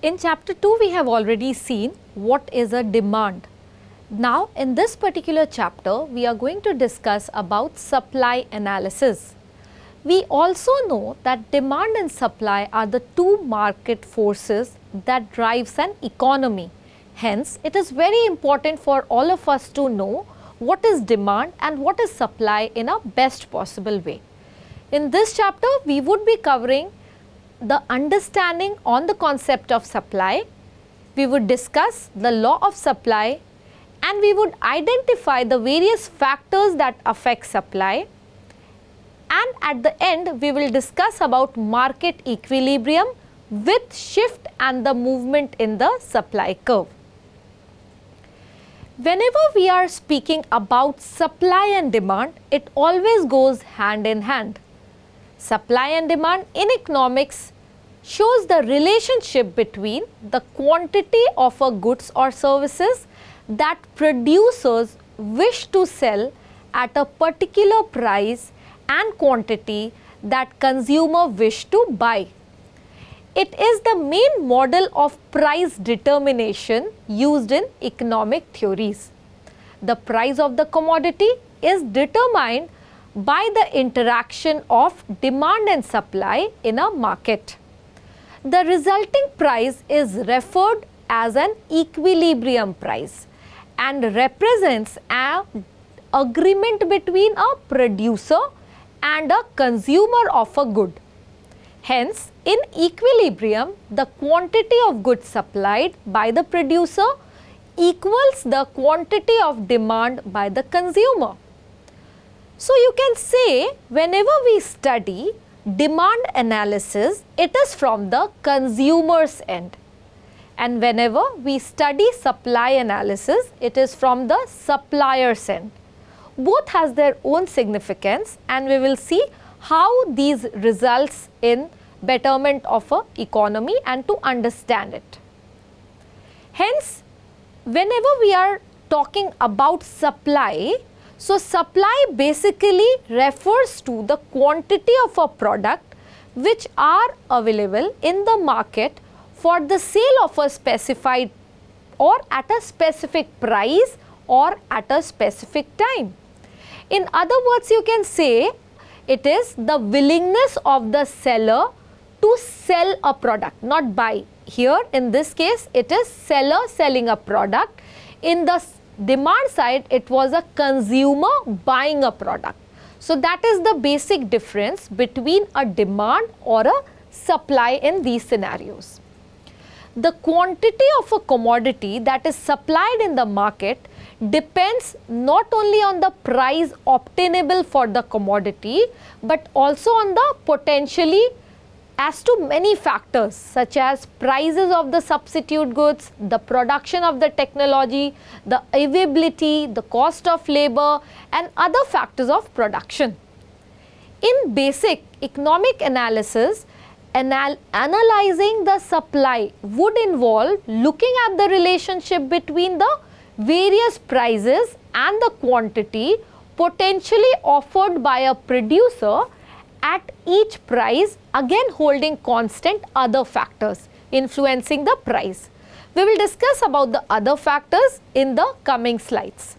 In chapter 2, we have already seen what is a demand. Now, in this particular chapter, we are going to discuss about supply analysis. We also know that demand and supply are the two market forces that drives an economy. Hence, it is very important for all of us to know what is demand and what is supply in a best possible way. In this chapter, we would be covering the understanding on the concept of supply. We would discuss the law of supply, and we would identify the various factors that affect supply. And at the end, we will discuss about market equilibrium with shift and the movement in the supply curve. Whenever we are speaking about supply and demand, it always goes hand in hand. Supply and demand in economics shows the relationship between the quantity of a goods or services that producers wish to sell at a particular price and quantity that consumer wish to buy. It is the main model of price determination used in economic theories. The price of the commodity is determined by the interaction of demand and supply in a market. The resulting price is referred as an equilibrium price and represents an agreement between a producer and a consumer of a good. Hence, in equilibrium, the quantity of goods supplied by the producer equals the quantity of demand by the consumer. So, you can say whenever we study demand analysis, it is from the consumer's end. And whenever we study supply analysis, it is from the supplier's end. Both has their own significance, and we will see how these results in betterment of an economy and to understand it. Hence, whenever we are talking about supply, so supply basically refers to the quantity of a product which are available in the market for the sale of a specified or at a specific price or at a specific time. In other words, you can say it is the willingness of the seller to sell a product, not buy. Here in this case, it is seller selling a product. In the demand side, it was a consumer buying a product. So, that is the basic difference between a demand or a supply in these scenarios. The quantity of a commodity that is supplied in the market depends not only on the price obtainable for the commodity, but also on the potentially as to many factors such as prices of the substitute goods, the production of the technology, the availability, the cost of labor and other factors of production. In basic economic analysis, analyzing the supply would involve looking at the relationship between the various prices and the quantity potentially offered by a producer at each price, again holding constant other factors influencing the price. We will discuss about the other factors in the coming slides.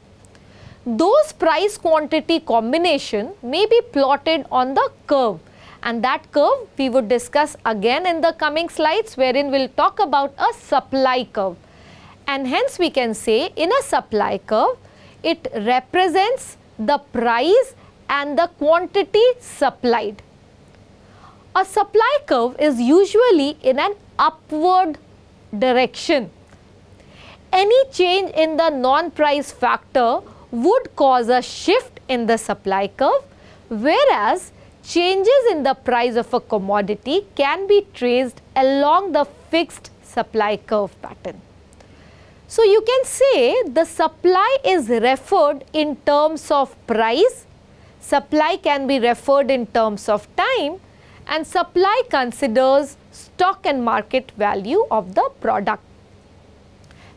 Those price quantity combination may be plotted on the curve, and that curve we would discuss again in the coming slides, wherein we will talk about a supply curve. And hence we can say in a supply curve, it represents the price and the quantity supplied. A supply curve is usually in an upward direction. Any change in the non-price factor would cause a shift in the supply curve, whereas changes in the price of a commodity can be traced along the fixed supply curve pattern. So, you can say the supply is referred in terms of price, supply can be referred in terms of time, and supply considers stock and market value of the product.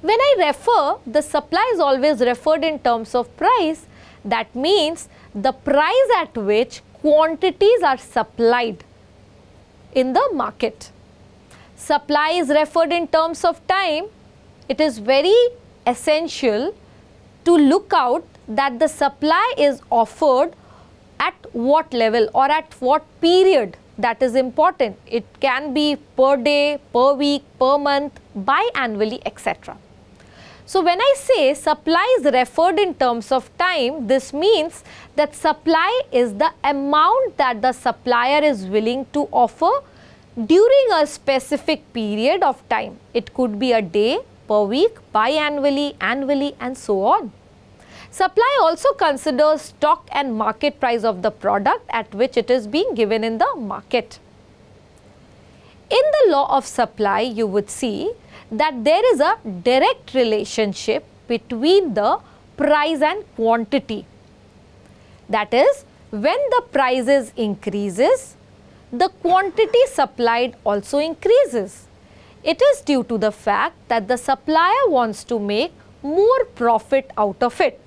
When I refer, the supply is always referred in terms of price. That means the price at which quantities are supplied in the market. supply is referred in terms of time, it is very essential to look out that the supply is offered at what level or at what period. That is important. It can be per day, per week, per month, biannually, etc. So when I say supply is referred in terms of time, this means that supply is the amount that the supplier is willing to offer during a specific period of time. It could be a day, per week, biannually, annually, and so on. Supply also considers stock and market price of the product at which it is being given in the market. In the law of supply, you would see that there is a direct relationship between the price and quantity. That is, when the prices increases, the quantity supplied also increases. It is due to the fact that the supplier wants to make more profit out of it.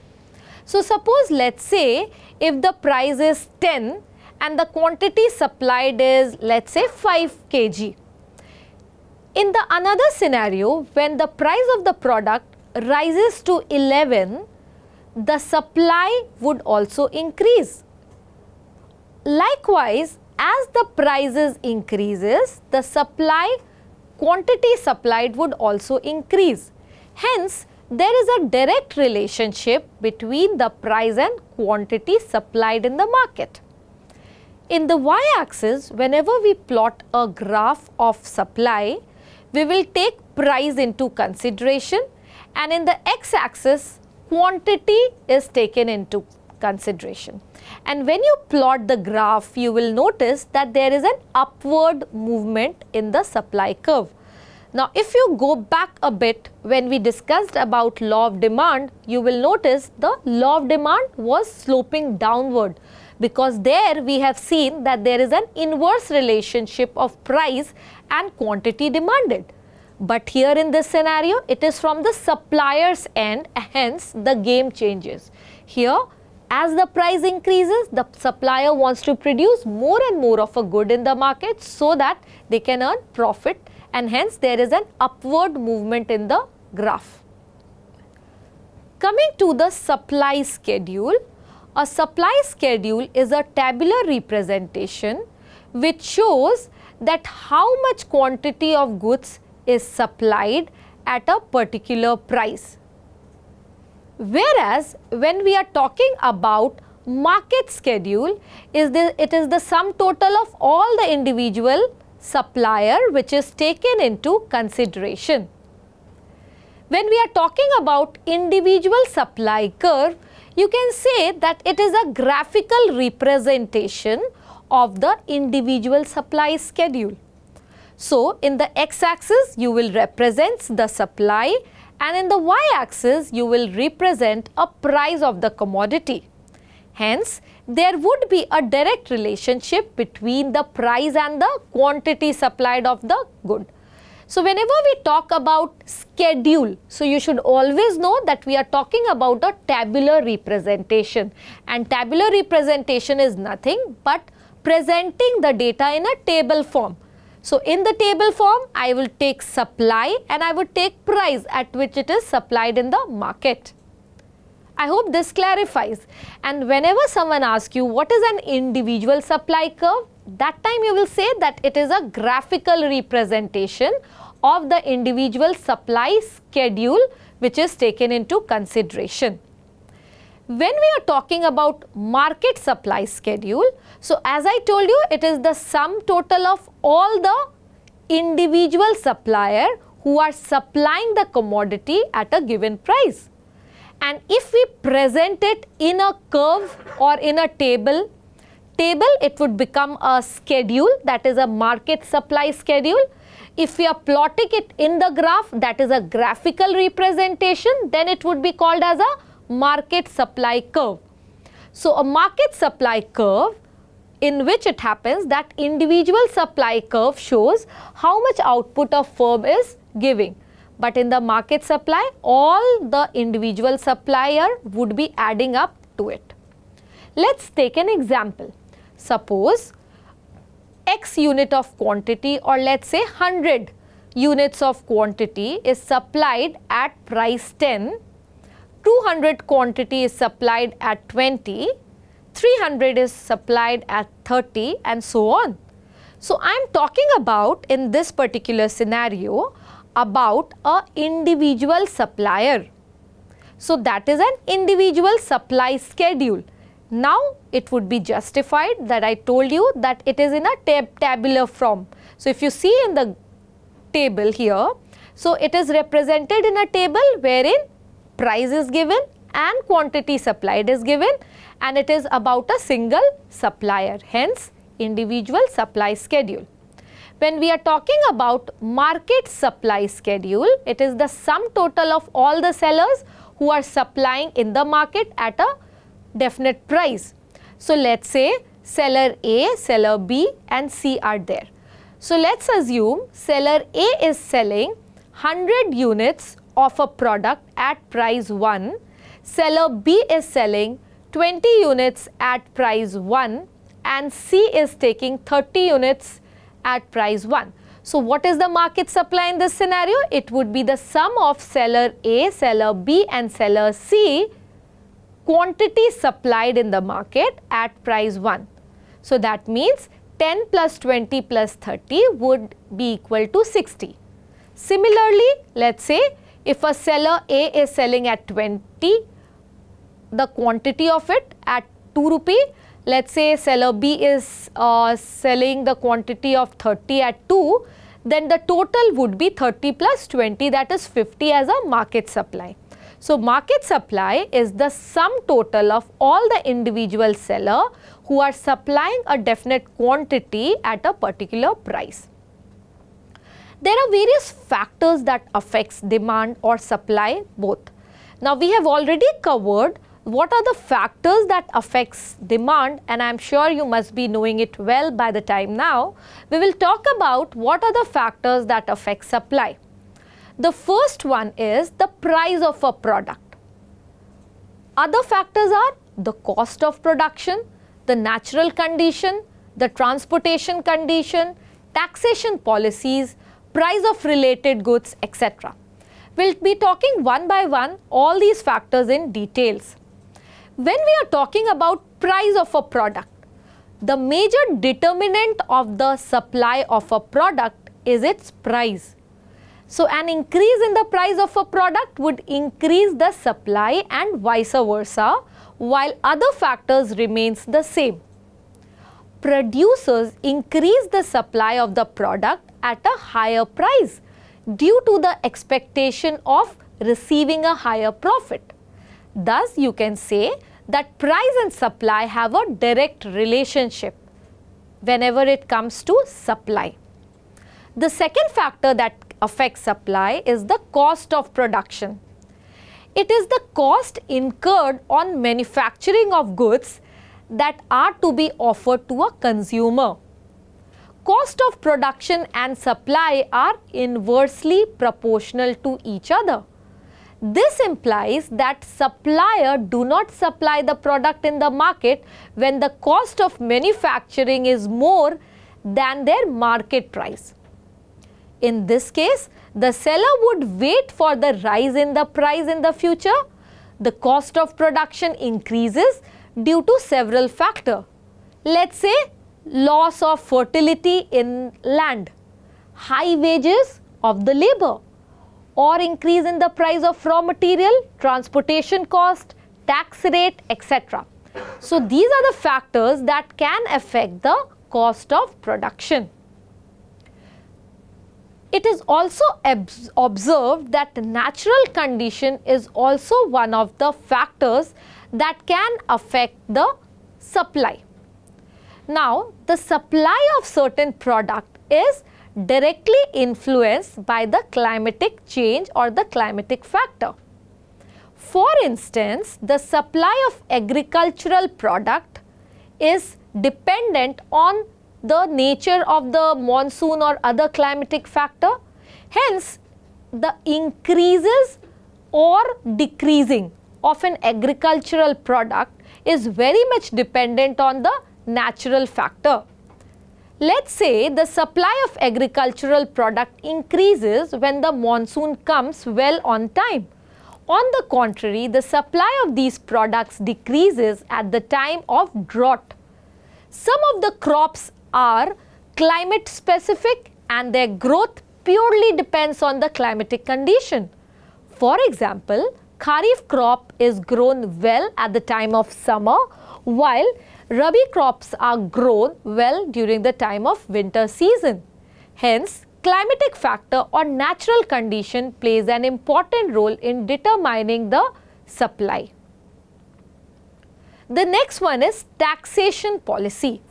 So suppose, let's say, if the price is 10 and the quantity supplied is, let's say, 5 kg. In the another scenario, when the price of the product rises to 11, the supply would also increase. Likewise, as the prices increases, the quantity supplied would also increase. Hence, there is a direct relationship between the price and quantity supplied in the market. In the y-axis, whenever we plot a graph of supply, we will take price into consideration, and in the x-axis, quantity is taken into consideration. And when you plot the graph, you will notice that there is an upward movement in the supply curve. Now, if you go back a bit, when we discussed about law of demand, you will notice the law of demand was sloping downward, because there we have seen that there is an inverse relationship of price and quantity demanded. But here in this scenario, it is from the supplier's end, hence the game changes. Here, as the price increases, the supplier wants to produce more and more of a good in the market so that they can earn profit, and hence there is an upward movement in the graph. Coming to the supply schedule, a supply schedule is a tabular representation which shows that how much quantity of goods is supplied at a particular price. Whereas, when we are talking about market schedule, it is the sum total of all the individual supplier which is taken into consideration. When we are talking about individual supply curve, you can say that it is a graphical representation of the individual supply schedule. So, in the x-axis, you will represent the supply, and in the y-axis, you will represent a price of the commodity. Hence, there would be a direct relationship between the price and the quantity supplied of the good. So, whenever we talk about schedule, so you should always know that we are talking about a tabular representation, and tabular representation is nothing but presenting the data in a table form. So, in the table form, I will take supply and I would take price at which it is supplied in the market. I hope this clarifies. And whenever someone asks you what is an individual supply curve, that time you will say that it is a graphical representation of the individual supply schedule which is taken into consideration. When we are talking about market supply schedule, so as I told you, it is the sum total of all the individual supplier who are supplying the commodity at a given price. And if we present it in a curve or in a table, it would become a schedule, that is a market supply schedule. If we are plotting it in the graph, that is a graphical representation, then it would be called as a market supply curve. So, a market supply curve, in which it happens that individual supply curve shows how much output a firm is giving. But in the market supply, all the individual supplier would be adding up to it. Let's take an example. Suppose X unit of quantity, or let's say 100 units of quantity is supplied at price 10, 200 quantity is supplied at 20, 300 is supplied at 30, and so on. So I am talking about, in this particular scenario, about an individual supplier. So that is an individual supply schedule. Now it would be justified that I told you that it is in a tabular form. So if you see in the table here, so it is represented in a table wherein price is given and quantity supplied is given, and it is about a single supplier, hence individual supply schedule. When we are talking about market supply schedule, it is the sum total of all the sellers who are supplying in the market at a definite price. So let's say seller A, seller B and C are there. So let's assume seller A is selling 100 units of a product at price 1, seller B is selling 20 units at price 1 and C is taking 30 units at price 1. So what is the market supply in this scenario? It would be the sum of seller A, seller B and seller C quantity supplied in the market at price 1. So that means 10 plus 20 plus 30 would be equal to 60. Similarly, let's say if a seller A is selling at 20, the quantity of it at 2 rupee, let's say seller B is selling the quantity of 30 at 2, then the total would be 30 plus 20, that is 50 as a market supply. So market supply is the sum total of all the individual seller who are supplying a definite quantity at a particular price. There are various factors that affects demand or supply both. Now we have already covered what are the factors that affects demand, and I am sure you must be knowing it well by the time now. We will talk about what are the factors that affect supply. The first one is the price of a product. Other factors are the cost of production, the natural condition, the transportation condition, taxation policies, price of related goods, etc. We'll be talking one by one all these factors in details. When we are talking about price of a product, the major determinant of the supply of a product is its price. So an increase in the price of a product would increase the supply and vice versa, while other factors remains the same. Producers increase the supply of the product at a higher price due to the expectation of receiving a higher profit. Thus, you can say that price and supply have a direct relationship whenever it comes to supply. The second factor that affects supply is the cost of production. It is the cost incurred on manufacturing of goods that are to be offered to a consumer. Cost of production and supply are inversely proportional to each other. This implies that supplier do not supply the product in the market when the cost of manufacturing is more than their market price. In this case, the seller would wait for the rise in the price in the future. The cost of production increases due to several factors. Let's say loss of fertility in land, high wages of the labor, or increase in the price of raw material, transportation cost, tax rate, etc. So these are the factors that can affect the cost of production. It is also observed that natural condition is also one of the factors that can affect the supply. Now, the supply of certain product is directly influenced by the climatic change or the climatic factor. For instance, the supply of agricultural product is dependent on the nature of the monsoon or other climatic factor. Hence, the increases or decreasing of an agricultural product is very much dependent on the natural factor. Let's say the supply of agricultural product increases when the monsoon comes well on time. On the contrary, the supply of these products decreases at the time of drought. Some of the crops are climate specific and their growth purely depends on the climatic condition. For example, Kharif crop is grown well at the time of summer, while Rabi crops are grown well during the time of winter season. Hence, climatic factor or natural condition plays an important role in determining the supply. The next one is taxation policy.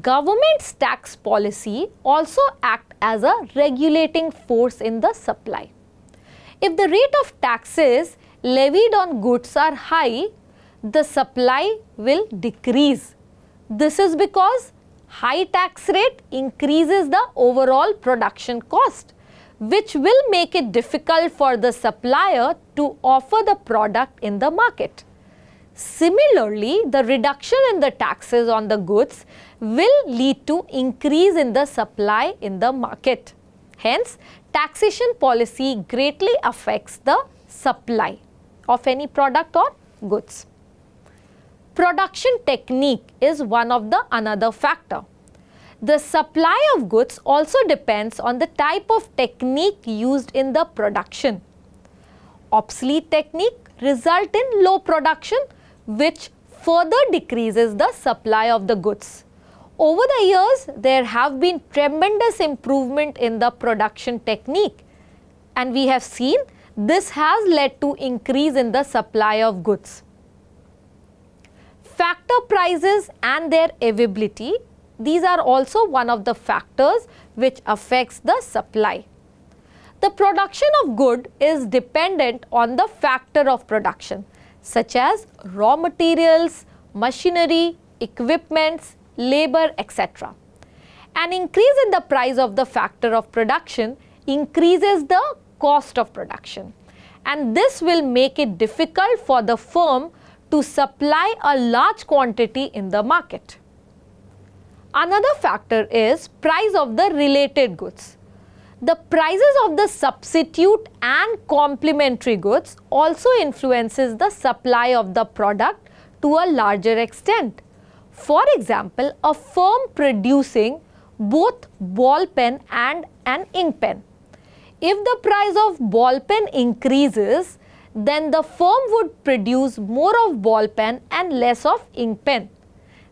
Government's tax policy also act as a regulating force in the supply. If the rate of taxes levied on goods are high, the supply will decrease. This is because high tax rate increases the overall production cost, which will make it difficult for the supplier to offer the product in the market. Similarly, the reduction in the taxes on the goods will lead to increase in the supply in the market. Hence, taxation policy greatly affects the supply of any product or goods. Production technique is one of the another factor. The supply of goods also depends on the type of technique used in the production. Obsolete technique result in low production, which further decreases the supply of the goods. Over the years, there have been tremendous improvement in the production technique, and we have seen this has led to increase in the supply of goods. Factor prices and their availability, these are also one of the factors which affects the supply. The production of good is dependent on the factor of production, such as raw materials, machinery, equipments, labor, etc. An increase in the price of the factor of production increases the cost of production, and this will make it difficult for the firm to supply a large quantity in the market. Another factor is price of the related goods. The prices of the substitute and complementary goods also influences the supply of the product to a larger extent. For example, a firm producing both ball pen and an ink pen. If the price of ball pen increases, then the firm would produce more of ball pen and less of ink pen.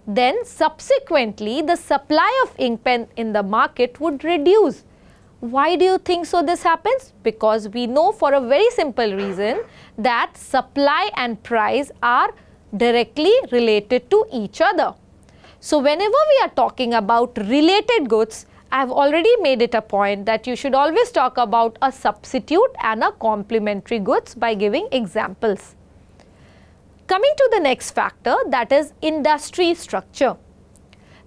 Then subsequently, the supply of ink pen in the market would reduce. Why do you think so this happens? Because we know for a very simple reason that supply and price are directly related to each other. So whenever we are talking about related goods, I have already made it a point that you should always talk about a substitute and a complementary goods by giving examples. Coming to the next factor, that is industry structure.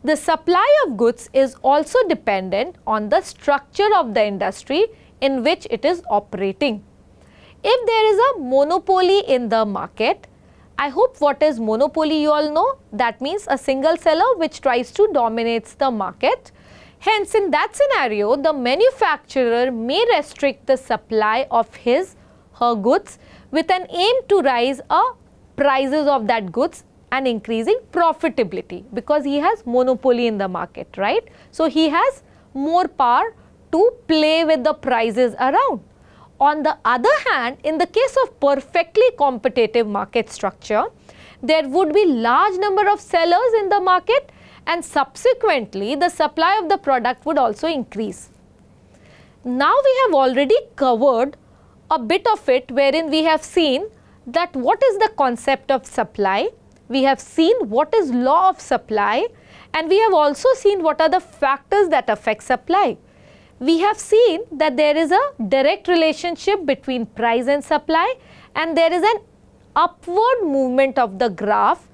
The supply of goods is also dependent on the structure of the industry in which it is operating. If there is a monopoly in the market, I hope what is monopoly you all know, that means a single seller which tries to dominate the market. Hence, in that scenario, the manufacturer may restrict the supply of her goods with an aim to raise prices of that goods and increasing profitability, because he has monopoly in the market, right? So he has more power to play with the prices around. On the other hand, in the case of perfectly competitive market structure, there would be large number of sellers in the market, and subsequently the supply of the product would also increase. Now we have already covered a bit of it, wherein we have seen that what is the concept of supply, we have seen what is law of supply, and we have also seen what are the factors that affect supply. We have seen that there is a direct relationship between price and supply, and there is an upward movement of the graph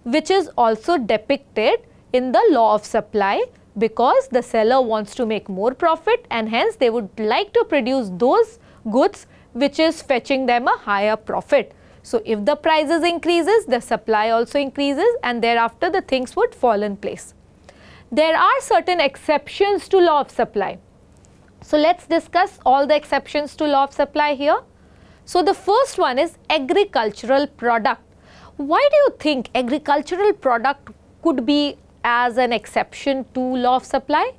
which is also depicted in the law of supply, because the seller wants to make more profit and hence they would like to produce those goods which is fetching them a higher profit. So if the prices increases, the supply also increases, and thereafter the things would fall in place. there are certain exceptions to law of supply. So let's discuss all the exceptions to law of supply here. So the first one is agricultural product. Why do you think agricultural product could be as an exception to law of supply?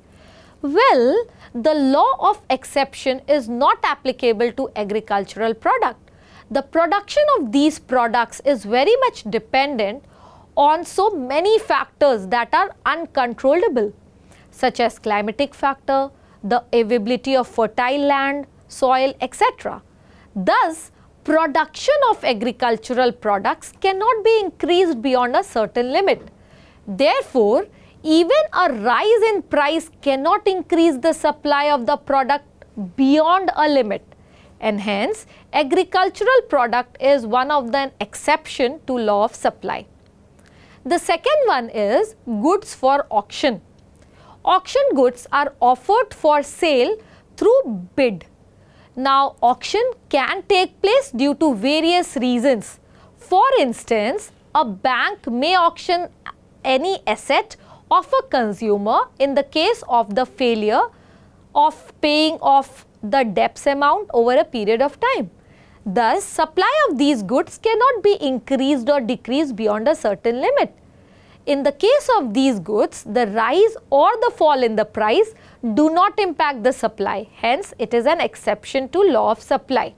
Well, the law of exception is not applicable to agricultural product. The production of these products is very much dependent on so many factors that are uncontrollable, such as climatic factor, the availability of fertile land, soil, etc. Thus, production of agricultural products cannot be increased beyond a certain limit. Therefore, even a rise in price cannot increase the supply of the product beyond a limit, and hence agricultural product is one of the exception to law of supply. The second one is goods for auction. Auction goods are offered for sale through bid. Now, auction can take place due to various reasons. For instance, a bank may auction any asset of a consumer in the case of the failure of paying off the debts amount over a period of time. Thus, supply of these goods cannot be increased or decreased beyond a certain limit. In the case of these goods, the rise or the fall in the price do not impact the supply. Hence, it is an exception to law of supply.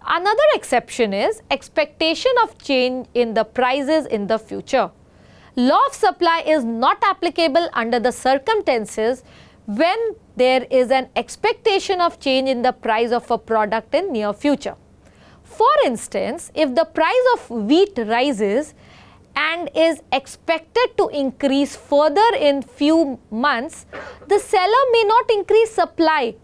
Another exception is expectation of change in the prices in the future. Law of supply is not applicable under the circumstances when there is an expectation of change in the price of a product in near future. For instance, if the price of wheat rises and is expected to increase further in few months, the seller may not increase supply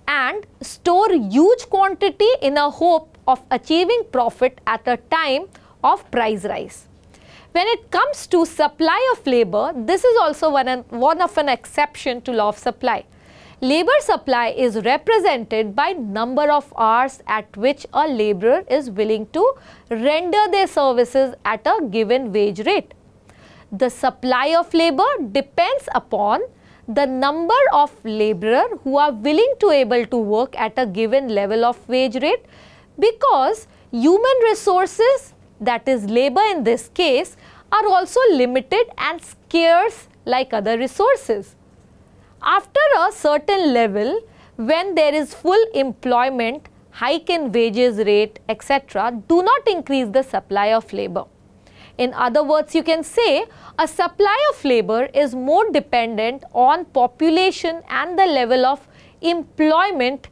and store huge quantity in a hope of achieving profit at a time of price rise. When it comes to supply of labor, this is also one of an exception to law of supply. Labor supply is represented by number of hours at which a laborer is willing to render their services at a given wage rate. The supply of labor depends upon the number of laborers who are willing to able to work at a given level of wage rate, because human resources, that is labor in this case, are also limited and scarce like other resources. After a certain level, when there is full employment, hike in wages rate, etc., do not increase the supply of labor. In other words, you can say a supply of labor is more dependent on population and the level of employment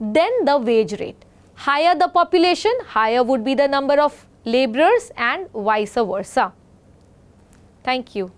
than the wage rate. Higher the population, higher would be the number of laborers and vice versa. Thank you.